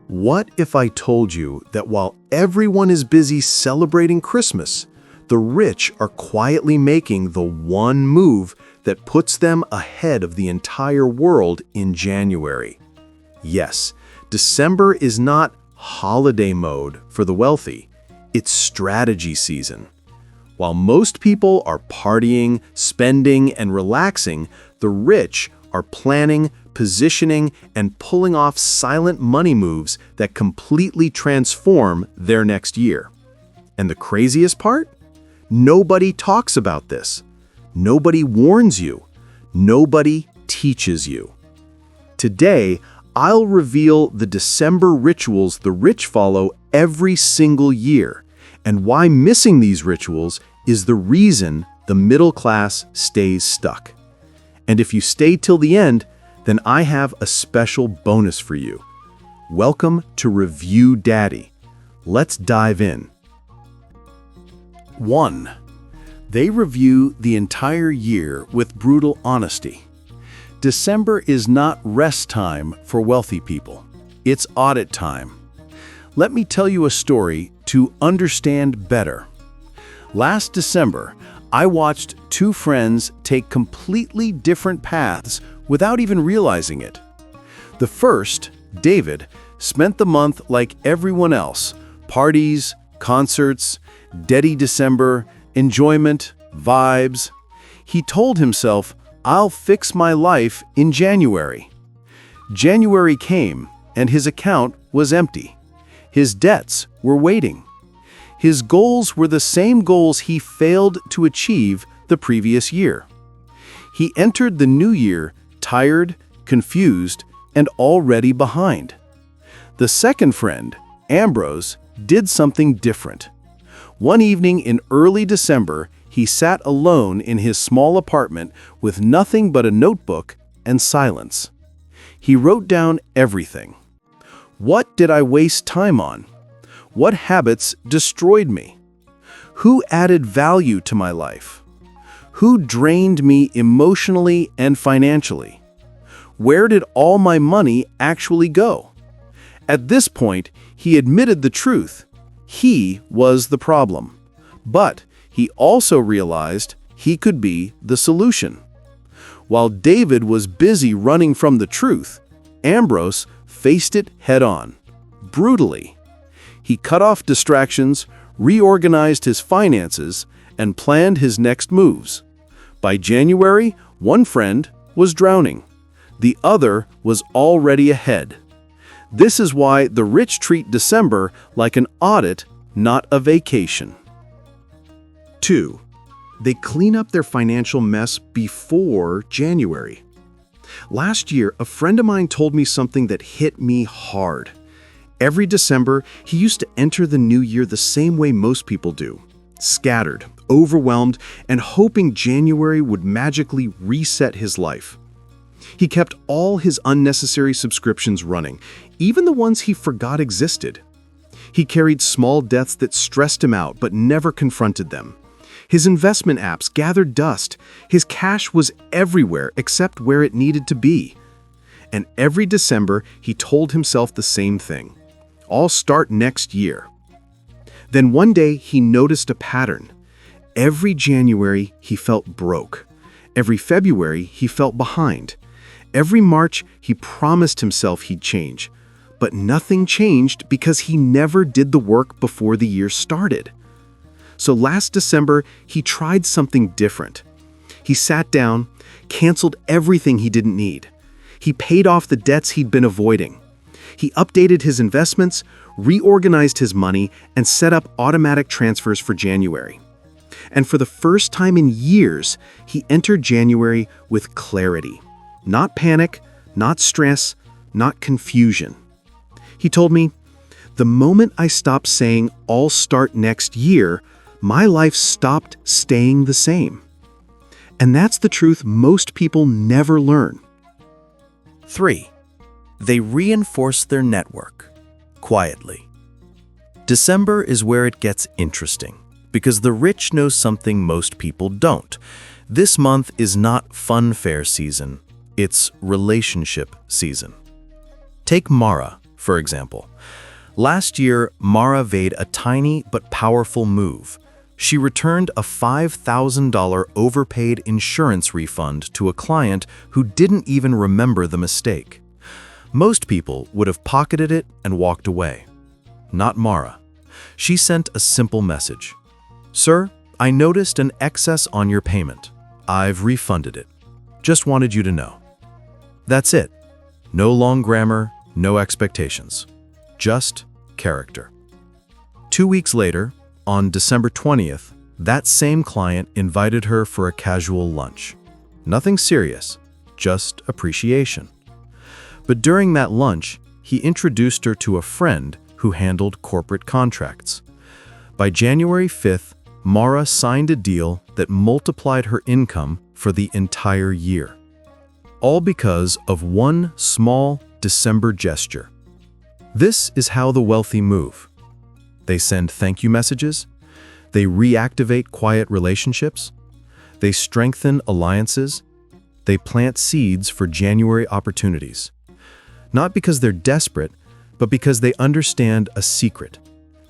What if I told you that while everyone is busy celebrating Christmas, the rich are quietly making the one move that puts them ahead of the entire world in January? Yes, December is not holiday mode for the wealthy, it's strategy season. While most people are partying, spending, and relaxing, the rich are planning, positioning, and pulling off silent money moves that completely transform their next year. And the craziest part? Nobody talks about this. Nobody warns you. Nobody teaches you. Today, I'll reveal the December rituals the rich follow every single year, and why missing these rituals is the reason the middle class stays stuck. And if you stay till the end, then I have a special bonus for you. Welcome to Review Daddy. Let's dive in. 1. They review the entire year with brutal honesty. December is not rest time for wealthy people. It's audit time. Let me tell you a story to understand better. Last December, I watched two friends take completely different paths without even realizing it. The first, David, spent the month like everyone else: parties, concerts, Deady December, enjoyment, vibes. He told himself, "I'll fix my life in January." January came, and his account was empty. His debts were waiting. His goals were the same goals he failed to achieve the previous year. He entered the new year tired, confused, and already behind. The second friend, Ambrose, did something different. One evening in early December, he sat alone in his small apartment with nothing but a notebook and silence. He wrote down everything. What did I waste time on? What habits destroyed me? Who added value to my life? Who drained me emotionally and financially? Where did all my money actually go? At this point, he admitted the truth. He was the problem. But he also realized he could be the solution. While David was busy running from the truth, Ambrose faced it head-on, brutally. He cut off distractions, reorganized his finances, and planned his next moves. By January, one friend was drowning. The other was already ahead. This is why the rich treat December like an audit, not a vacation. 2. They clean up their financial mess before January. Last year, a friend of mine told me something that hit me hard. Every December, he used to enter the new year the same way most people do: scattered, overwhelmed, and hoping January would magically reset his life. He kept all his unnecessary subscriptions running, even the ones he forgot existed. He carried small debts that stressed him out but never confronted them. His investment apps gathered dust. His cash was everywhere except where it needed to be. And every December, he told himself the same thing: I'll start next year. Then one day, he noticed a pattern. Every January, he felt broke. Every February, he felt behind. Every March, he promised himself he'd change. But nothing changed because he never did the work before the year started. So last December, he tried something different. He sat down, canceled everything he didn't need. He paid off the debts he'd been avoiding. He updated his investments, reorganized his money, and set up automatic transfers for January. And for the first time in years, he entered January with clarity. Not panic, not stress, not confusion. He told me, "The moment I stopped saying, 'I'll start next year,' my life stopped staying the same." And that's the truth most people never learn. 3. They reinforce their network quietly. December is where it gets interesting, because the rich know something most people don't. This month is not funfair season, it's relationship season. Take Mara, For example, last year, Mara made a tiny but powerful move. She returned a $5,000 overpaid insurance refund to a client who didn't even remember the mistake. Most people would have pocketed it and walked away. Not Mara. She sent a simple message. "Sir, I noticed an excess on your payment. I've refunded it. Just wanted you to know." That's it. No long grammar, no expectations. Just character. 2 weeks later, on December 20th, that same client invited her for a casual lunch. Nothing serious, just appreciation. But during that lunch, he introduced her to a friend who handled corporate contracts. By January 5th, Mara signed a deal that multiplied her income for the entire year. All because of one small December gesture. This is how the wealthy move. They send thank you messages. They reactivate quiet relationships. They strengthen alliances. They plant seeds for January opportunities. Not because they're desperate, but because they understand a secret.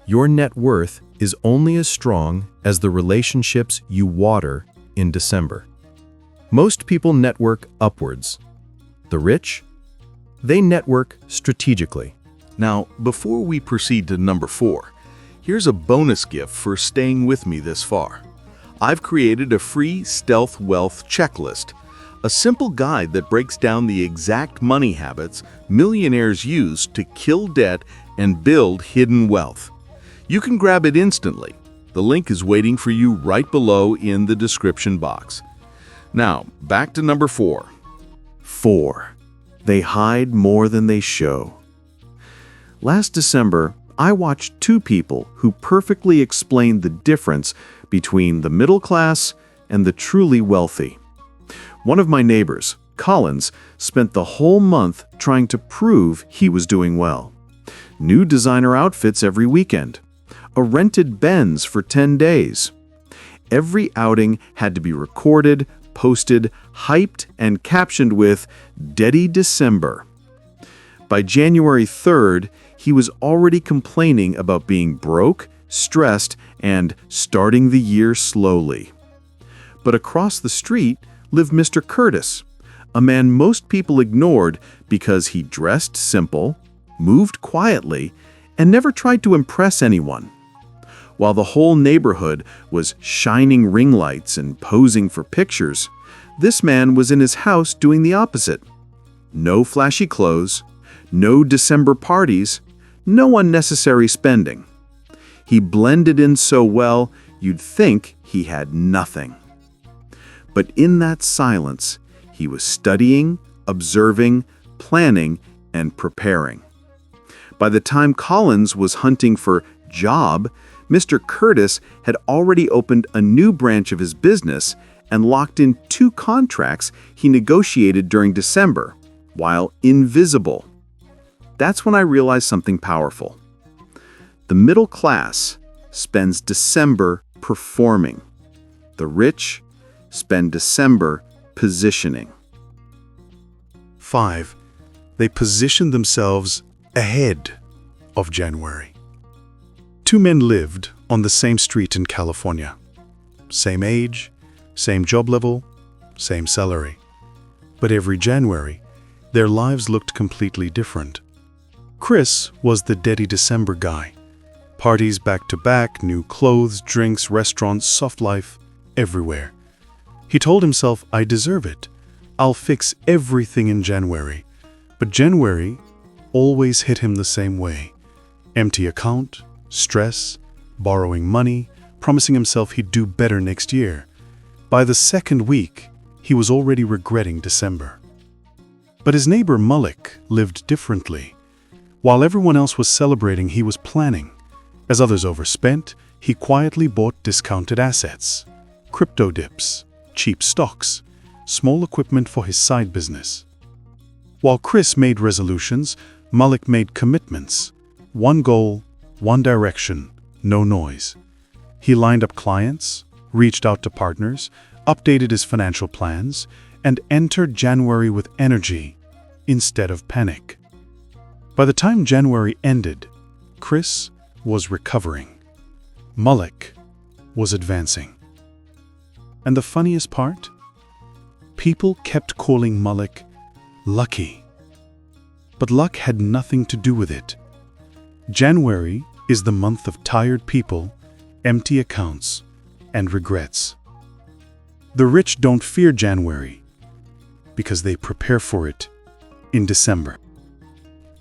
Your net worth is only as strong as the relationships you water in December. Most people network upwards. The rich? They network strategically. Now, before we proceed to number 4, here's a bonus gift for staying with me this far. I've created a free Stealth Wealth checklist, a simple guide that breaks down the exact money habits millionaires use to kill debt and build hidden wealth. You can grab it instantly. The link is waiting for you right below in the description box. Now, back to number 4. 4. They hide more than they show. Last December, I watched 2 people who perfectly explained the difference between the middle class and the truly wealthy. One of my neighbors, Collins, spent the whole month trying to prove he was doing well. New designer outfits every weekend. A rented Benz for 10 days. Every outing had to be recorded, posted, hyped, and captioned with "Daddy December." By January 3rd, he was already complaining about being broke, stressed, and starting the year slowly. But across the street lived Mr. Curtis, a man most people ignored because he dressed simple, moved quietly, and never tried to impress anyone. While the whole neighborhood was shining ring lights and posing for pictures, this man was in his house doing the opposite. No flashy clothes, no December parties, no unnecessary spending. He blended in so well, you'd think he had nothing. But in that silence, he was studying, observing, planning, and preparing. By the time Collins was hunting for job, Mr. Curtis had already opened a new branch of his business and locked in 2 contracts he negotiated during December, while invisible. That's when I realized something powerful. The middle class spends December performing. The rich spend December positioning. 5. They position themselves ahead of January. 2 men lived on the same street in California. Same age, same job level, same salary. But every January, their lives looked completely different. Chris was the Daddy December guy. Parties back to back, new clothes, drinks, restaurants, soft life, everywhere. He told himself, "I deserve it. I'll fix everything in January." But January always hit him the same way. Empty account, stress, borrowing money, promising himself he'd do better next year. By the second week, he was already regretting December. But his neighbor Malik lived differently. While everyone else was celebrating, he was planning. As others overspent, he quietly bought discounted assets, crypto dips, cheap stocks, small equipment for his side business. While Chris made resolutions, Malik made commitments. One goal, one direction, no noise. He lined up clients, reached out to partners, updated his financial plans, and entered January with energy instead of panic. By the time January ended, Chris was recovering. Malik was advancing. And the funniest part? People kept calling Malik lucky. But luck had nothing to do with it. January is the month of tired people, empty accounts, and regrets. The rich don't fear January because they prepare for it in December.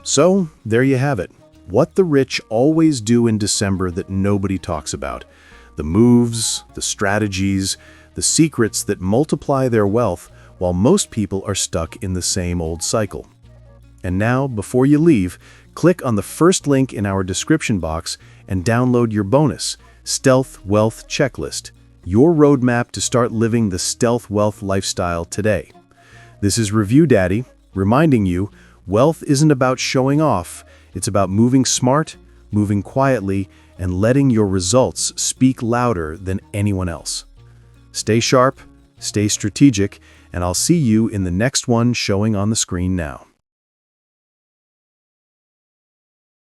So, there you have it. What the rich always do in December that nobody talks about. The moves, the strategies, the secrets that multiply their wealth while most people are stuck in the same old cycle. And now, before you leave, click on the first link in our description box and download your bonus, Stealth Wealth Checklist, your roadmap to start living the stealth wealth lifestyle today. This is Review Daddy, reminding you, wealth isn't about showing off, it's about moving smart, moving quietly, and letting your results speak louder than anyone else. Stay sharp, stay strategic, and I'll see you in the next one showing on the screen now.